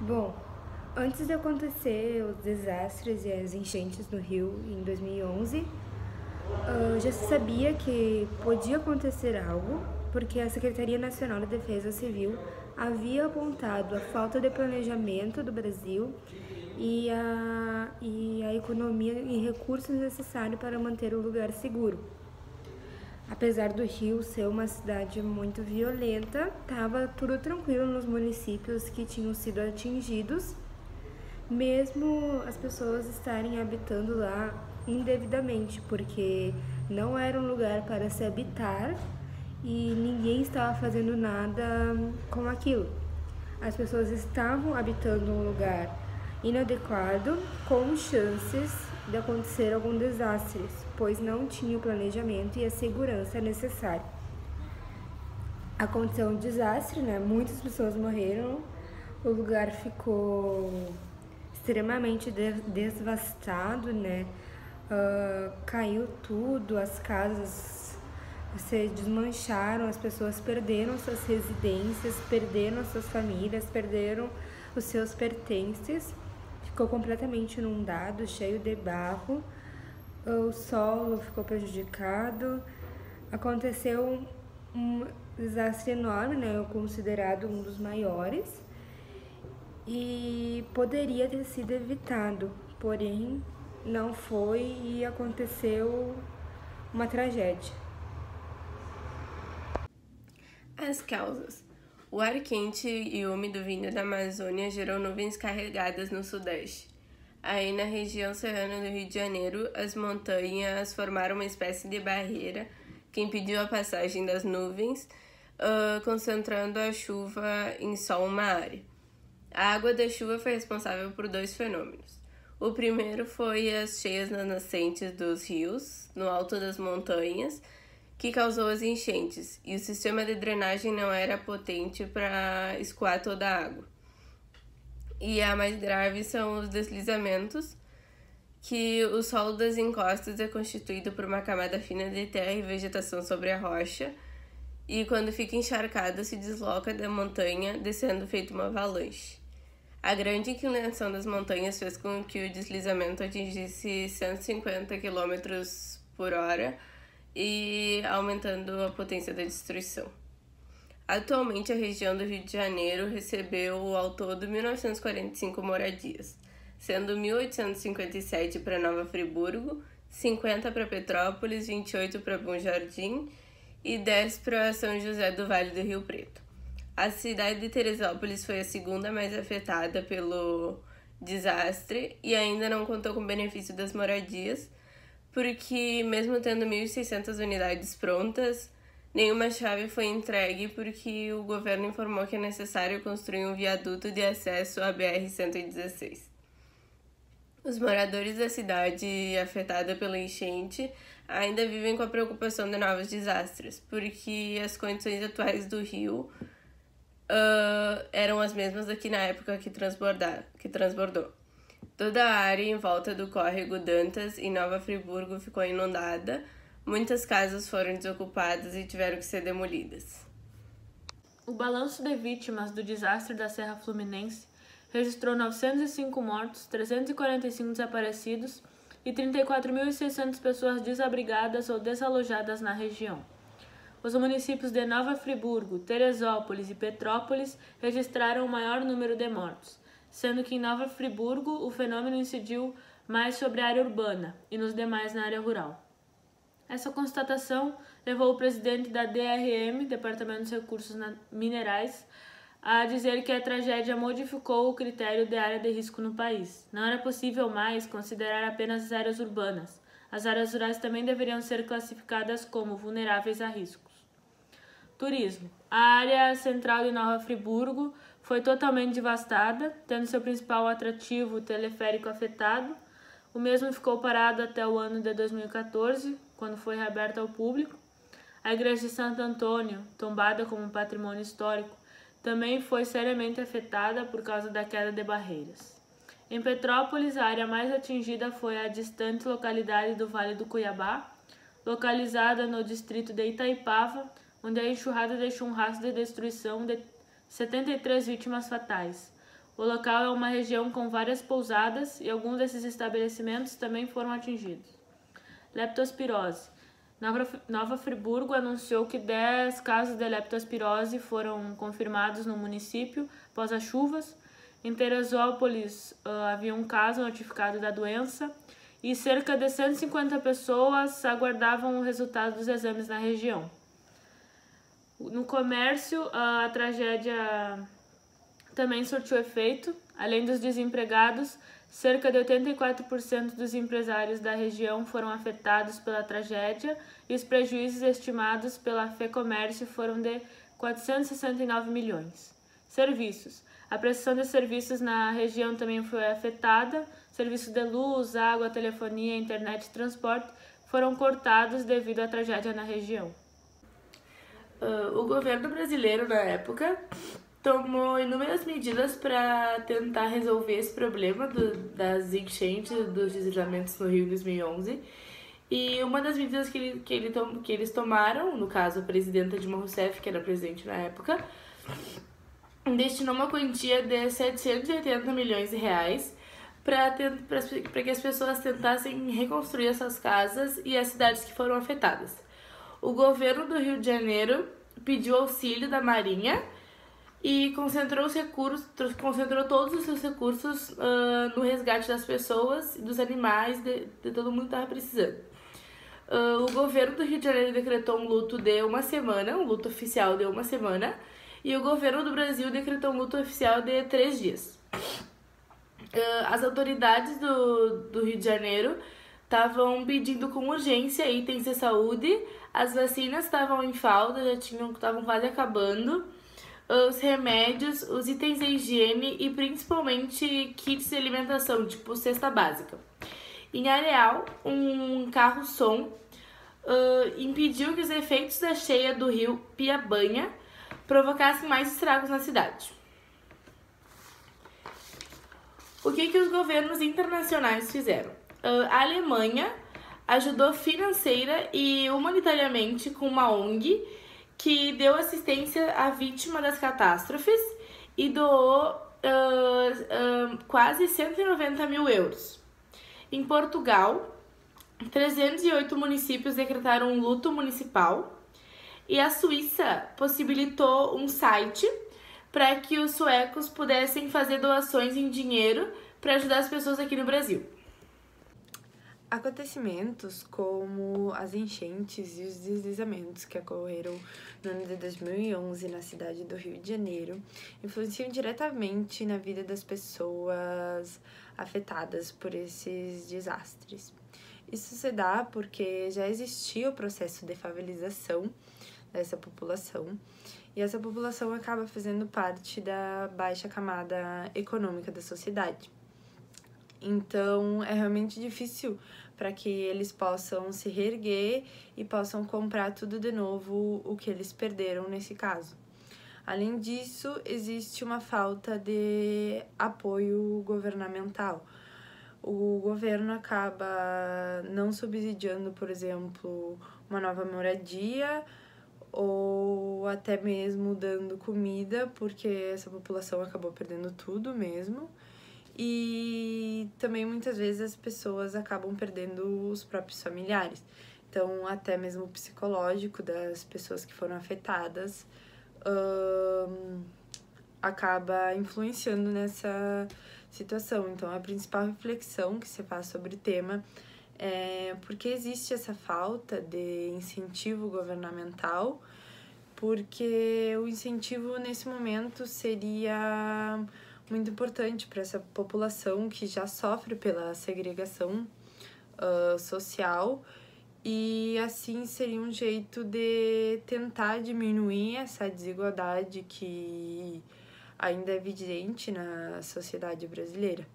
Bom, antes de acontecer os desastres e as enchentes no Rio em 2011, já se sabia que podia acontecer algo, porque a Secretaria Nacional de Defesa Civil havia apontado a falta de planejamento do Brasil e a economia e recursos necessários para manter o lugar seguro. Apesar do Rio ser uma cidade muito violenta, estava tudo tranquilo nos municípios que tinham sido atingidos, mesmo as pessoas estarem habitando lá indevidamente, porque não era um lugar para se habitar e ninguém estava fazendo nada com aquilo. As pessoas estavam habitando um lugar inadequado, com chances de acontecer algum desastre, pois não tinha o planejamento e a segurança necessária. Aconteceu um desastre, né? Muitas pessoas morreram, o lugar ficou extremamente devastado, né? Caiu tudo, as casas se desmancharam, as pessoas perderam suas residências, perderam suas famílias, perderam os seus pertences, ficou completamente inundado, cheio de barro, o solo ficou prejudicado, aconteceu um desastre enorme, né, considerado um dos maiores, e poderia ter sido evitado, porém não foi e aconteceu uma tragédia. As causas. O ar quente e úmido vindo da Amazônia gerou nuvens carregadas no sudeste. Aí, na região serrana do Rio de Janeiro, as montanhas formaram uma espécie de barreira que impediu a passagem das nuvens, concentrando a chuva em só uma área. A água da chuva foi responsável por dois fenômenos. O primeiro foi as cheias nas nascentes dos rios, no alto das montanhas, que causou as enchentes, e o sistema de drenagem não era potente para escoar toda a água. E a mais grave são os deslizamentos, que o solo das encostas é constituído por uma camada fina de terra e vegetação sobre a rocha, e quando fica encharcado se desloca da montanha, descendo feito uma avalanche. A grande inclinação das montanhas fez com que o deslizamento atingisse 150 km por hora, e aumentando a potência da destruição. Atualmente, a região do Rio de Janeiro recebeu ao todo 1.945 moradias, sendo 1.857 para Nova Friburgo, 50 para Petrópolis, 28 para Bom Jardim e 10 para São José do Vale do Rio Preto. A cidade de Teresópolis foi a segunda mais afetada pelo desastre e ainda não contou com o benefício das moradias, porque mesmo tendo 1.600 unidades prontas, nenhuma chave foi entregue porque o governo informou que é necessário construir um viaduto de acesso à BR-116. Os moradores da cidade afetada pela enchente ainda vivem com a preocupação de novos desastres, porque as condições atuais do rio eram as mesmas aqui na época que transbordou. Toda a área em volta do córrego Dantas, em Nova Friburgo, ficou inundada. Muitas casas foram desocupadas e tiveram que ser demolidas. O balanço de vítimas do desastre da Serra Fluminense registrou 905 mortos, 345 desaparecidos e 34.600 pessoas desabrigadas ou desalojadas na região. Os municípios de Nova Friburgo, Teresópolis e Petrópolis registraram o maior número de mortos, sendo que em Nova Friburgo o fenômeno incidiu mais sobre a área urbana e nos demais na área rural. Essa constatação levou o presidente da DRM, Departamento dos Recursos Minerais, a dizer que a tragédia modificou o critério de área de risco no país. Não era possível mais considerar apenas as áreas urbanas. As áreas rurais também deveriam ser classificadas como vulneráveis a riscos. Turismo. A área central de Nova Friburgo foi totalmente devastada, tendo seu principal atrativo, o teleférico, afetado. O mesmo ficou parado até o ano de 2014, quando foi reaberto ao público. A igreja de Santo Antônio, tombada como um patrimônio histórico, também foi seriamente afetada por causa da queda de barreiras. Em Petrópolis, a área mais atingida foi a distante localidade do Vale do Cuiabá, localizada no distrito de Itaipava, onde a enxurrada deixou um rastro de destruição de 73 vítimas fatais. O local é uma região com várias pousadas e alguns desses estabelecimentos também foram atingidos. Leptospirose. Nova Friburgo anunciou que 10 casos de leptospirose foram confirmados no município após as chuvas. Em Teresópolis havia um caso notificado da doença e cerca de 150 pessoas aguardavam o resultado dos exames na região. No comércio, a tragédia também surtiu efeito. Além dos desempregados, cerca de 84% dos empresários da região foram afetados pela tragédia e os prejuízos estimados pela FEComércio foram de 469 milhões. Serviços. A prestação de serviços na região também foi afetada. Serviços de luz, água, telefonia, internet e transporte foram cortados devido à tragédia na região. O governo brasileiro, na época, tomou inúmeras medidas para tentar resolver esse problema das enchentes, dos deslizamentos no Rio em 2011. E uma das medidas que eles tomaram, no caso a presidenta Dilma Rousseff, que era presidente na época, destinou uma quantia de 780 milhões de reais para que as pessoas tentassem reconstruir essas casas e as cidades que foram afetadas. O governo do Rio de Janeiro pediu auxílio da Marinha e concentrou todos os seus recursos no resgate das pessoas e dos animais, de todo mundo que estava precisando. O governo do Rio de Janeiro decretou um luto de uma semana, um luto oficial de uma semana, e o governo do Brasil decretou um luto oficial de 3 dias. As autoridades do Rio de Janeiro estavam pedindo com urgência itens de saúde, as vacinas estavam em falta, estavam quase acabando, os remédios, os itens de higiene e principalmente kits de alimentação, tipo cesta básica. Em Areal, um carro-som impediu que os efeitos da cheia do rio Piabanha provocassem mais estragos na cidade. O que os governos internacionais fizeram? A Alemanha ajudou financeira e humanitariamente com uma ONG que deu assistência à vítima das catástrofes e doou quase 190 mil euros. Em Portugal, 308 municípios decretaram um luto municipal e a Suíça possibilitou um site para que os suecos pudessem fazer doações em dinheiro para ajudar as pessoas aqui no Brasil. Acontecimentos como as enchentes e os deslizamentos que ocorreram no ano de 2011 na cidade do Rio de Janeiro influenciam diretamente na vida das pessoas afetadas por esses desastres. Isso se dá porque já existia o processo de favelização dessa população e essa população acaba fazendo parte da baixa camada econômica da sociedade. Então, é realmente difícil para que eles possam se reerguer e possam comprar tudo de novo o que eles perderam nesse caso. Além disso, existe uma falta de apoio governamental. O governo acaba não subsidiando, por exemplo, uma nova moradia ou até mesmo dando comida, porque essa população acabou perdendo tudo mesmo. E também muitas vezes as pessoas acabam perdendo os próprios familiares. Então, até mesmo o psicológico das pessoas que foram afetadas acaba influenciando nessa situação. Então, a principal reflexão que se faz sobre o tema é porque existe essa falta de incentivo governamental, porque o incentivo nesse momento seria muito importante para essa população que já sofre pela segregação social, e assim seria um jeito de tentar diminuir essa desigualdade que ainda é evidente na sociedade brasileira.